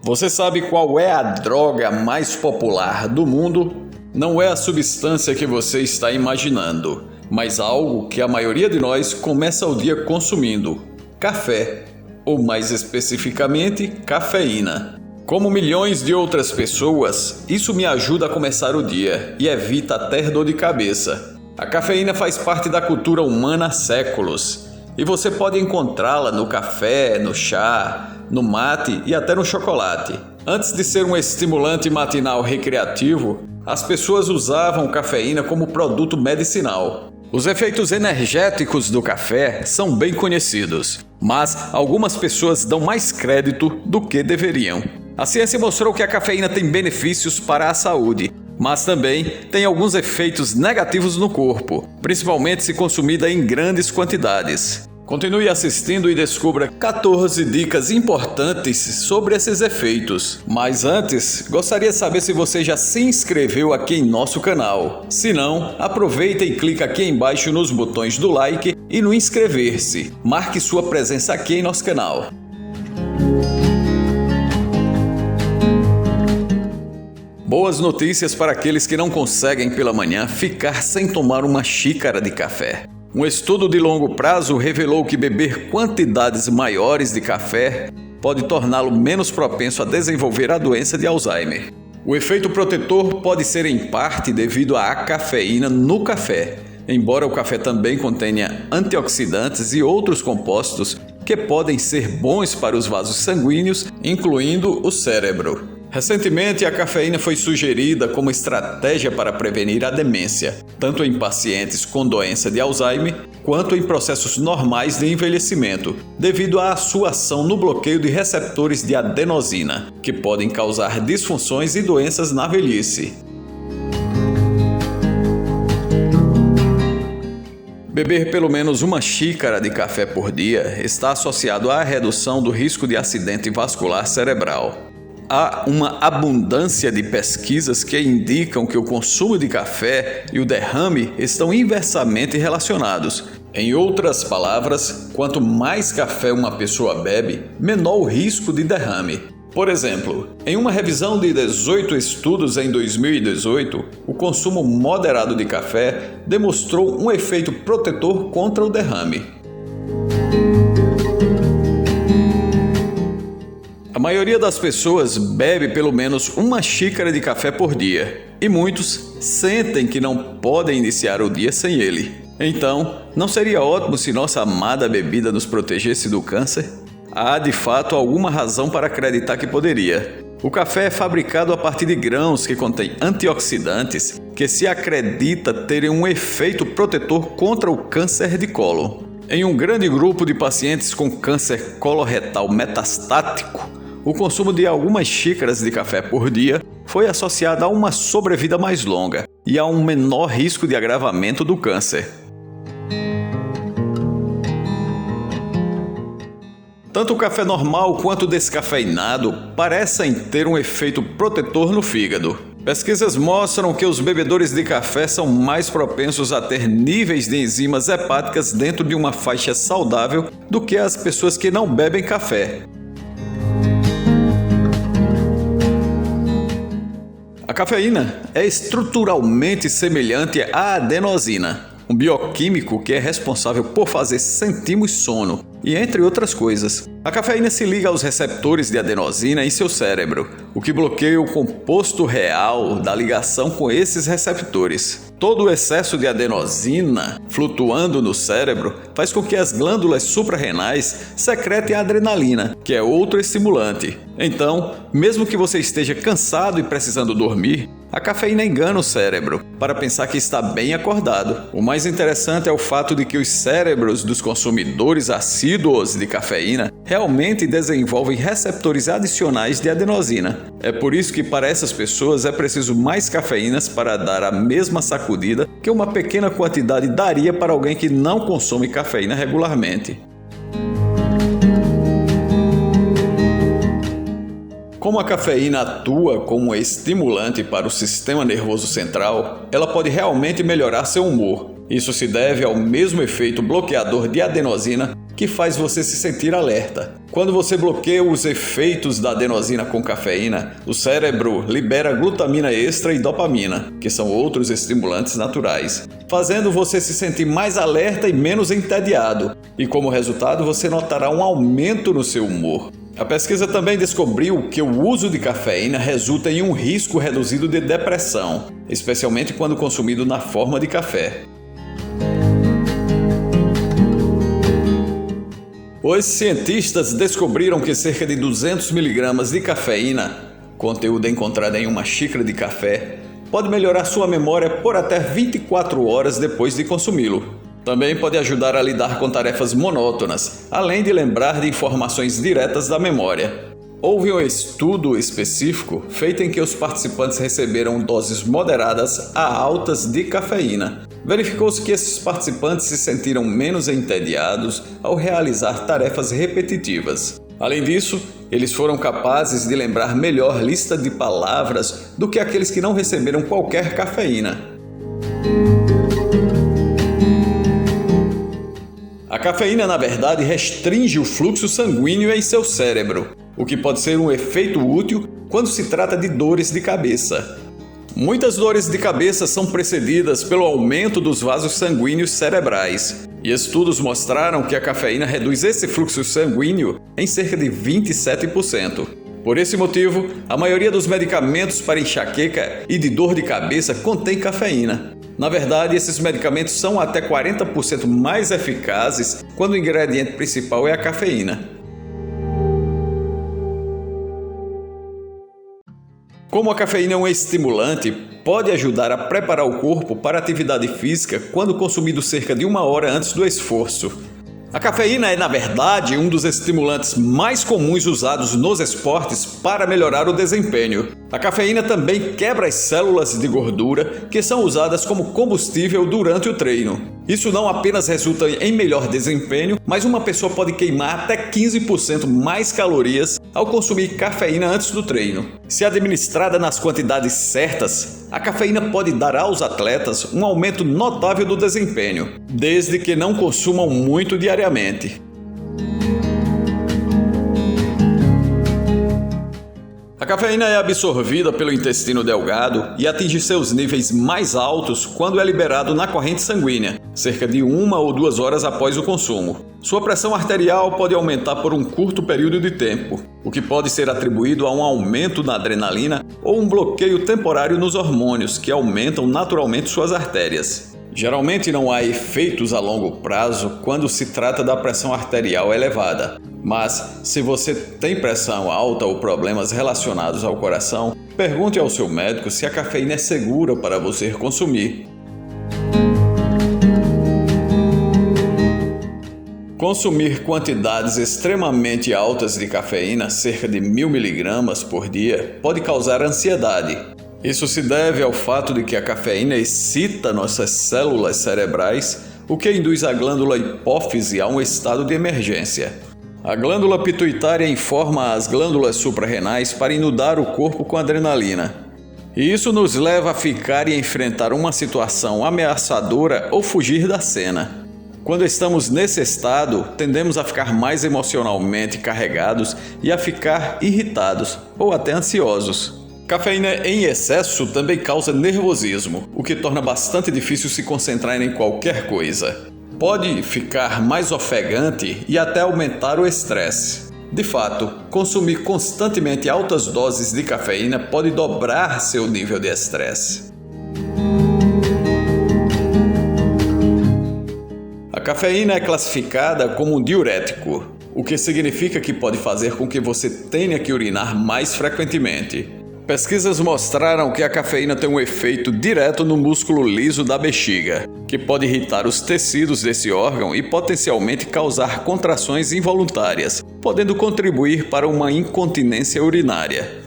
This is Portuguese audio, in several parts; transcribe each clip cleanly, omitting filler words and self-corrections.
Você sabe qual é a droga mais popular do mundo? Não é a substância que você está imaginando, mas algo que a maioria de nós começa o dia consumindo: café, ou mais especificamente, cafeína. Como milhões de outras pessoas, isso me ajuda a começar o dia e evita até dor de cabeça. A cafeína faz parte da cultura humana há séculos, e você pode encontrá-la no café, no chá, no mate e até no chocolate. Antes de ser um estimulante matinal recreativo, as pessoas usavam cafeína como produto medicinal. Os efeitos energéticos do café são bem conhecidos, mas algumas pessoas dão mais crédito do que deveriam. A ciência mostrou que a cafeína tem benefícios para a saúde, mas também tem alguns efeitos negativos no corpo, principalmente se consumida em grandes quantidades. Continue assistindo e descubra 14 dicas importantes sobre esses efeitos. Mas antes, gostaria de saber se você já se inscreveu aqui em nosso canal. Se não, aproveita e clica aqui embaixo nos botões do like e no inscrever-se. Marque sua presença aqui em nosso canal. Boas notícias para aqueles que não conseguem pela manhã ficar sem tomar uma xícara de café. Um estudo de longo prazo revelou que beber quantidades maiores de café pode torná-lo menos propenso a desenvolver a doença de Alzheimer. O efeito protetor pode ser em parte devido à cafeína no café, embora o café também contenha antioxidantes e outros compostos que podem ser bons para os vasos sanguíneos, incluindo o cérebro. Recentemente, a cafeína foi sugerida como estratégia para prevenir a demência, tanto em pacientes com doença de Alzheimer, quanto em processos normais de envelhecimento, devido à sua ação no bloqueio de receptores de adenosina, que podem causar disfunções e doenças na velhice. Beber pelo menos uma xícara de café por dia está associado à redução do risco de acidente vascular cerebral. Há uma abundância de pesquisas que indicam que o consumo de café e o derrame estão inversamente relacionados. Em outras palavras, quanto mais café uma pessoa bebe, menor o risco de derrame. Por exemplo, em uma revisão de 18 estudos em 2018, o consumo moderado de café demonstrou um efeito protetor contra o derrame. A maioria das pessoas bebe pelo menos uma xícara de café por dia, e muitos sentem que não podem iniciar o dia sem ele. Então, não seria ótimo se nossa amada bebida nos protegesse do câncer? Há, de fato, alguma razão para acreditar que poderia. O café é fabricado a partir de grãos que contêm antioxidantes que se acredita terem um efeito protetor contra o câncer de cólon. Em um grande grupo de pacientes com câncer coloretal metastático, o consumo de algumas xícaras de café por dia foi associado a uma sobrevida mais longa e a um menor risco de agravamento do câncer. Tanto o café normal quanto o descafeinado parecem ter um efeito protetor no fígado. Pesquisas mostram que os bebedores de café são mais propensos a ter níveis de enzimas hepáticas dentro de uma faixa saudável do que as pessoas que não bebem café. A cafeína é estruturalmente semelhante à adenosina, um bioquímico que é responsável por fazer sentirmos sono, e entre outras coisas. A cafeína se liga aos receptores de adenosina em seu cérebro, o que bloqueia o composto real da ligação com esses receptores. Todo o excesso de adenosina flutuando no cérebro faz com que as glândulas suprarrenais secretem a adrenalina, que é outro estimulante. Então, mesmo que você esteja cansado e precisando dormir, a cafeína engana o cérebro para pensar que está bem acordado. O mais interessante é o fato de que os cérebros dos consumidores assíduos de cafeína realmente desenvolvem receptores adicionais de adenosina. É por isso que para essas pessoas é preciso mais cafeínas para dar a mesma sacudida que uma pequena quantidade daria para alguém que não consome cafeína regularmente. Como a cafeína atua como estimulante para o sistema nervoso central, ela pode realmente melhorar seu humor. Isso se deve ao mesmo efeito bloqueador de adenosina que faz você se sentir alerta. Quando você bloqueia os efeitos da adenosina com cafeína, o cérebro libera glutamina extra e dopamina, que são outros estimulantes naturais, fazendo você se sentir mais alerta e menos entediado. E como resultado, você notará um aumento no seu humor. A pesquisa também descobriu que o uso de cafeína resulta em um risco reduzido de depressão, especialmente quando consumido na forma de café. Os cientistas descobriram que cerca de 200 mg de cafeína, conteúdo encontrado em uma xícara de café, pode melhorar sua memória por até 24 horas depois de consumi-lo. Também pode ajudar a lidar com tarefas monótonas, além de lembrar de informações diretas da memória. Houve um estudo específico feito em que os participantes receberam doses moderadas a altas de cafeína. Verificou-se que esses participantes se sentiram menos entediados ao realizar tarefas repetitivas. Além disso, eles foram capazes de lembrar melhor lista de palavras do que aqueles que não receberam qualquer cafeína. A cafeína, na verdade, restringe o fluxo sanguíneo em seu cérebro, o que pode ser um efeito útil quando se trata de dores de cabeça. Muitas dores de cabeça são precedidas pelo aumento dos vasos sanguíneos cerebrais, e estudos mostraram que a cafeína reduz esse fluxo sanguíneo em cerca de 27%. Por esse motivo, a maioria dos medicamentos para enxaqueca e de dor de cabeça contém cafeína. Na verdade, esses medicamentos são até 40% mais eficazes quando o ingrediente principal é a cafeína. Como a cafeína é um estimulante, pode ajudar a preparar o corpo para a atividade física quando consumido cerca de 1 hora antes do esforço. A cafeína é, na verdade, um dos estimulantes mais comuns usados nos esportes para melhorar o desempenho. A cafeína também quebra as células de gordura que são usadas como combustível durante o treino. Isso não apenas resulta em melhor desempenho, mas uma pessoa pode queimar até 15% mais calorias ao consumir cafeína antes do treino. Se administrada nas quantidades certas, a cafeína pode dar aos atletas um aumento notável do desempenho, desde que não consumam muito diariamente. A cafeína é absorvida pelo intestino delgado e atinge seus níveis mais altos quando é liberado na corrente sanguínea, cerca de 1 ou 2 horas após o consumo. Sua pressão arterial pode aumentar por um curto período de tempo, o que pode ser atribuído a um aumento na adrenalina ou um bloqueio temporário nos hormônios, que aumentam naturalmente suas artérias. Geralmente não há efeitos a longo prazo quando se trata da pressão arterial elevada, mas se você tem pressão alta ou problemas relacionados ao coração, pergunte ao seu médico se a cafeína é segura para você consumir. Consumir quantidades extremamente altas de cafeína, cerca de 1000 mg por dia, pode causar ansiedade. Isso se deve ao fato de que a cafeína excita nossas células cerebrais, o que induz a glândula hipófise a um estado de emergência. A glândula pituitária informa as glândulas suprarrenais para inundar o corpo com adrenalina. E isso nos leva a ficar e enfrentar uma situação ameaçadora ou fugir da cena. Quando estamos nesse estado, tendemos a ficar mais emocionalmente carregados e a ficar irritados ou até ansiosos. Cafeína em excesso também causa nervosismo, o que torna bastante difícil se concentrar em qualquer coisa. Pode ficar mais ofegante e até aumentar o estresse. De fato, consumir constantemente altas doses de cafeína pode dobrar seu nível de estresse. A cafeína é classificada como um diurético, o que significa que pode fazer com que você tenha que urinar mais frequentemente. Pesquisas mostraram que a cafeína tem um efeito direto no músculo liso da bexiga, que pode irritar os tecidos desse órgão e potencialmente causar contrações involuntárias, podendo contribuir para uma incontinência urinária.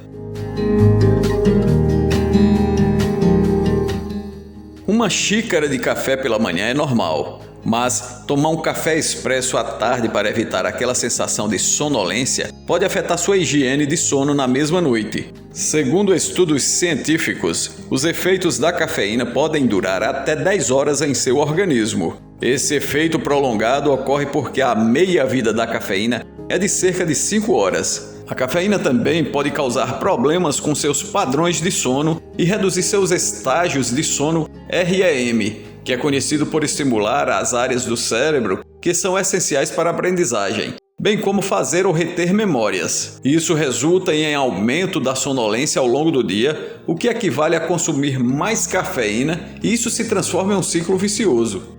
Uma xícara de café pela manhã é normal, mas tomar um café expresso à tarde para evitar aquela sensação de sonolência pode afetar sua higiene de sono na mesma noite. Segundo estudos científicos, os efeitos da cafeína podem durar até 10 horas em seu organismo. Esse efeito prolongado ocorre porque a meia-vida da cafeína é de cerca de 5 horas. A cafeína também pode causar problemas com seus padrões de sono e reduzir seus estágios de sono REM, que é conhecido por estimular as áreas do cérebro que são essenciais para a aprendizagem, bem como fazer ou reter memórias. Isso resulta em aumento da sonolência ao longo do dia, o que equivale a consumir mais cafeína, e isso se transforma em um ciclo vicioso.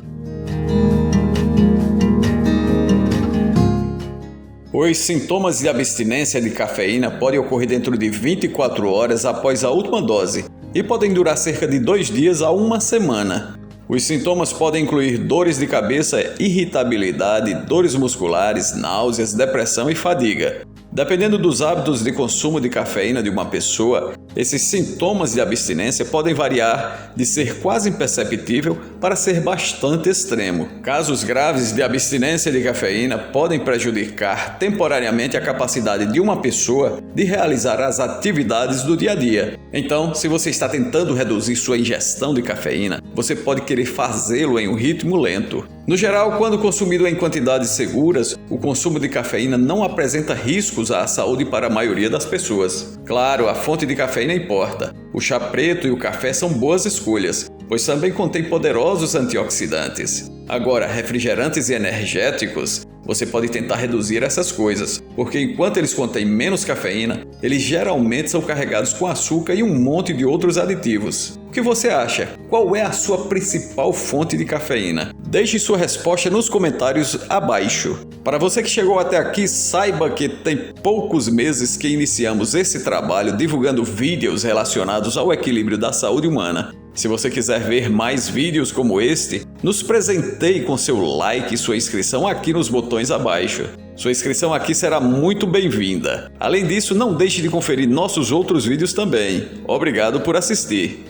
Os sintomas de abstinência de cafeína podem ocorrer dentro de 24 horas após a última dose e podem durar cerca de 2 dias a 1 semana. Os sintomas podem incluir dores de cabeça, irritabilidade, dores musculares, náuseas, depressão e fadiga. Dependendo dos hábitos de consumo de cafeína de uma pessoa, esses sintomas de abstinência podem variar de ser quase imperceptível para ser bastante extremo. Casos graves de abstinência de cafeína podem prejudicar temporariamente a capacidade de uma pessoa de realizar as atividades do dia a dia. Então, se você está tentando reduzir sua ingestão de cafeína, você pode querer fazê-lo em um ritmo lento. No geral, quando consumido em quantidades seguras, o consumo de cafeína não apresenta riscos à saúde para a maioria das pessoas. Claro, a fonte de cafeína importa. O chá preto e o café são boas escolhas, pois também contêm poderosos antioxidantes. Agora, refrigerantes e energéticos, você pode tentar reduzir essas coisas, porque enquanto eles contêm menos cafeína, eles geralmente são carregados com açúcar e um monte de outros aditivos. O que você acha? Qual é a sua principal fonte de cafeína? Deixe sua resposta nos comentários abaixo. Para você que chegou até aqui, saiba que tem poucos meses que iniciamos esse trabalho divulgando vídeos relacionados ao equilíbrio da saúde humana. Se você quiser ver mais vídeos como este, nos presenteie com seu like e sua inscrição aqui nos botões abaixo. Sua inscrição aqui será muito bem-vinda. Além disso, não deixe de conferir nossos outros vídeos também. Obrigado por assistir.